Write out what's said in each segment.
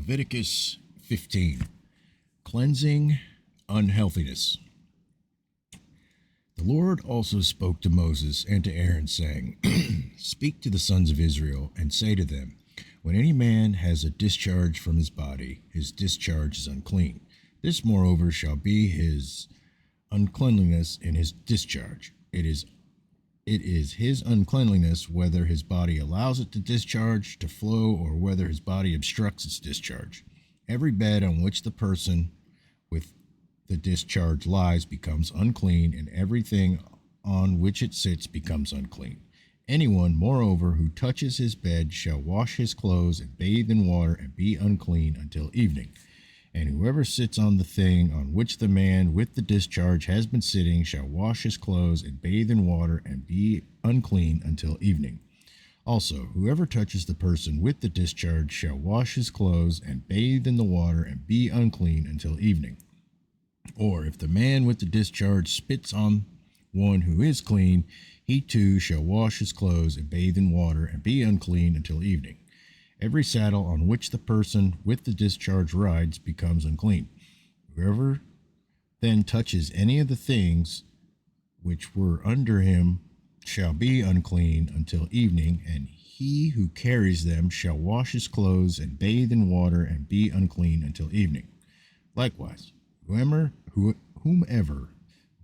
Leviticus 15. Cleansing unhealthiness. The Lord also spoke to Moses and to Aaron, saying, Speak to the sons of Israel, and say to them, When any man has a discharge from his body, his discharge is unclean. This, moreover, shall be his uncleanliness in his discharge. It is his uncleanliness whether his body allows it to discharge, to flow, or whether his body obstructs its discharge. Every bed on which the person with the discharge lies becomes unclean, and everything on which it sits becomes unclean. Anyone, moreover, who touches his bed shall wash his clothes and bathe in water and be unclean until evening. And whoever sits on the thing on which the man with the discharge has been sitting shall wash his clothes and bathe in water and be unclean until evening. Also, whoever touches the person with the discharge shall wash his clothes and bathe in the water and be unclean until evening. Or if the man with the discharge spits on one who is clean, he too shall wash his clothes and bathe in water and be unclean until evening. Every saddle on which the person with the discharge rides becomes unclean. Whoever then touches any of the things which were under him shall be unclean until evening, and he who carries them shall wash his clothes and bathe in water and be unclean until evening. Likewise, whomever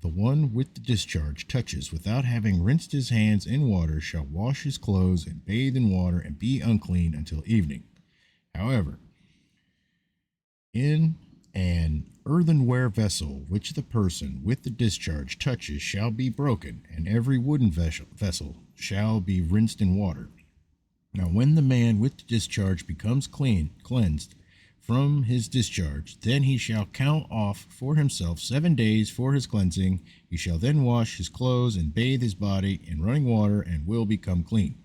the one with the discharge touches without having rinsed his hands in water shall wash his clothes and bathe in water and be unclean until evening. However, in an earthenware vessel which the person with the discharge touches shall be broken, and every wooden vessel shall be rinsed in water. Now when the man with the discharge becomes cleansed from his discharge, then he shall count off for himself 7 days for his cleansing. He shall then wash his clothes and bathe his body in running water and will become clean.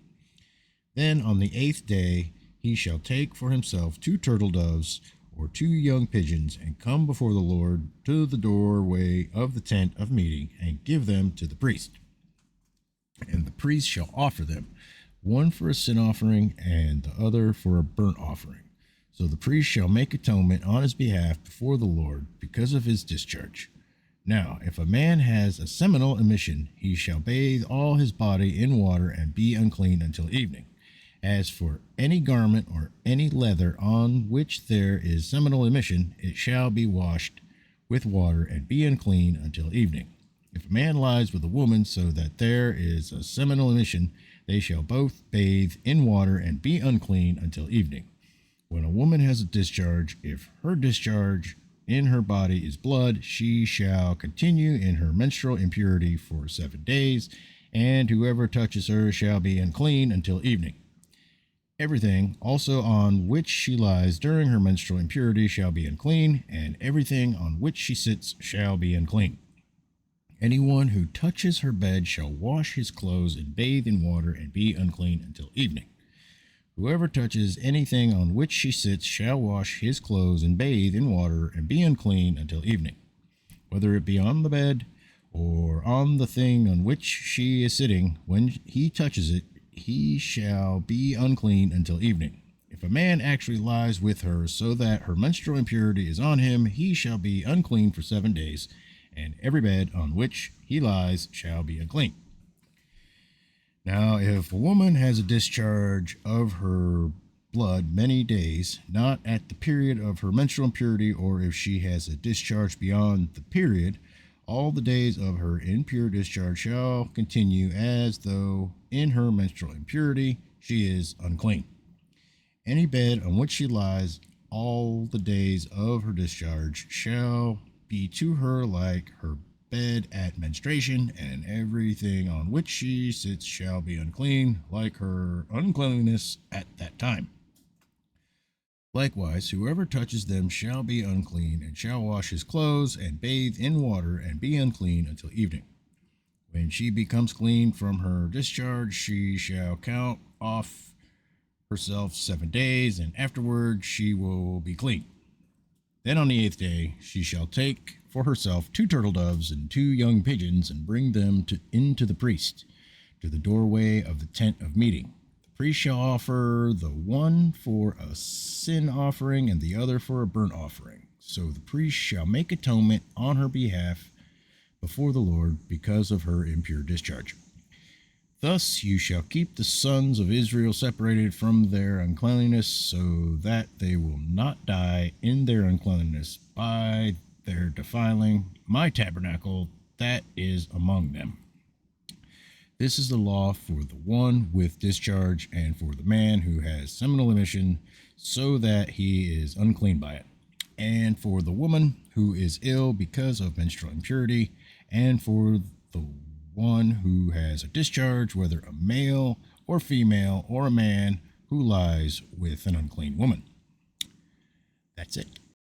Then on the 8th day he shall take for himself 2 turtle doves or 2 young pigeons and come before the Lord to the doorway of the tent of meeting and give them to the priest. And the priest shall offer them, one for a sin offering and the other for a burnt offering. So the priest shall make atonement on his behalf before the Lord because of his discharge. Now, if a man has a seminal emission, he shall bathe all his body in water and be unclean until evening. As for any garment or any leather on which there is seminal emission, it shall be washed with water and be unclean until evening. If a man lies with a woman so that there is a seminal emission, they shall both bathe in water and be unclean until evening. When a woman has a discharge, if her discharge in her body is blood, she shall continue in her menstrual impurity for 7 days, and whoever touches her shall be unclean until evening. Everything also on which she lies during her menstrual impurity shall be unclean, and everything on which she sits shall be unclean. Anyone who touches her bed shall wash his clothes and bathe in water and be unclean until evening. Whoever touches anything on which she sits shall wash his clothes and bathe in water and be unclean until evening. Whether it be on the bed or on the thing on which she is sitting, when he touches it, he shall be unclean until evening. If a man actually lies with her so that her menstrual impurity is on him, he shall be unclean for 7 days, and every bed on which he lies shall be unclean. Now, if a woman has a discharge of her blood many days, not at the period of her menstrual impurity, or if she has a discharge beyond the period, all the days of her impure discharge shall continue as though in her menstrual impurity she is unclean. Any bed on which she lies all the days of her discharge shall be to her like her bed at menstruation, and everything on which she sits shall be unclean, like her uncleanliness at that time. Likewise, whoever touches them shall be unclean, and shall wash his clothes and bathe in water and be unclean until evening. When she becomes clean from her discharge, she shall count off herself 7 days, and afterward she will be clean. Then on the 8th day she shall take for herself 2 turtle doves and 2 young pigeons, and bring them into the priest, to the doorway of the tent of meeting. The Priest shall offer the one for a sin offering and the other for a burnt offering. So the priest shall make atonement on her behalf before the Lord because of her impure discharge. Thus you shall keep the sons of Israel separated from their uncleanness, so that they will not die in their uncleanness by their defiling my tabernacle that is among them. This is the law for the one with discharge and for the man who has seminal emission, so that he is unclean by it, and for the woman who is ill because of menstrual impurity, and for the one who has a discharge, whether a male or female or a man who lies with an unclean woman. That's it.